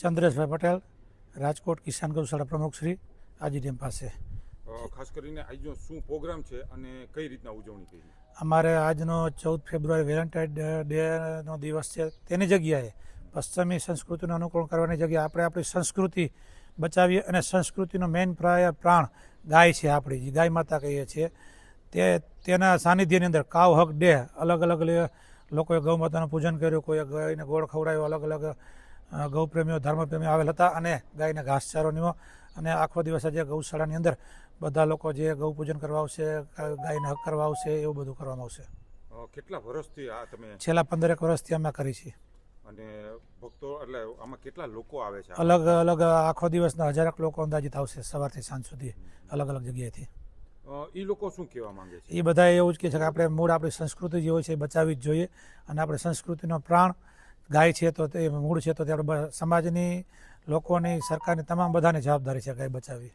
ચંદ્રેશભાઈ પટેલ, રાજકોટ કિસાન ગૌશાળા પ્રમુખ શ્રી આજી ડેમ પાસે. ખાસ કરીને આજનો શું પ્રોગ્રામ છે અને કઈ રીતના ઉજવણી કરી? અમારે આજનો 14 ફેબ્રુઆરી વેલેન્ટાઇન ડેનો દિવસ છે. તેની જગ્યાએ પશ્ચિમી સંસ્કૃતિનું અનુકરણ કરવાની જગ્યાએ આપણે આપણી સંસ્કૃતિ બચાવીએ અને સંસ્કૃતિનો મેઇન પ્રાણ ગાય છે. આપણી જે ગાય માતા કહીએ છીએ તેના સાનિધ્યની અંદર કાવ હક ડે અલગ અલગ લોકોએ ગૌ માતાનું પૂજન કર્યું, કોઈએ ગાયને ગોળ ખવડાવ્યો, અલગ અલગ ગૌપ્રેમીઓ ધર્મપ્રેમીઓ આવેલ હતા અને ગાયને ઘાસચારો નીવો અને આખો દિવસ આજે ગૌશાળાની અંદર બધા લોકો જે ગૌ પૂજન કરવા આવશે, ગાયને હક કરવા આવશે, એવું બધું કરવામાં આવશે. કેટલા વર્ષથી આ તમે? છેલ્લા 15 વર્ષથી અમે કરી છીએ. અને ભક્તો એટલે આમાં કેટલા લોકો આવે છે? અલગ અલગ આખો દિવસના હજારક લોકો અંદાજિત આવશે સવારથી સાંજ સુધી અલગ અલગ જગ્યાએથી. એ લોકો શું કહેવા માંગે છે? એ બધા એવું જ કહે છે કે આપણે મૂળ આપણી સંસ્કૃતિ જે હોય છે એ બચાવવી જ જોઈએ અને આપણે સંસ્કૃતિનો પ્રાણ ગાય છે તો તે મૂળ છે તો તે આપણે સમાજની, લોકોની, સરકારની તમામ બધાની જવાબદારી છે ગાય બચાવવી.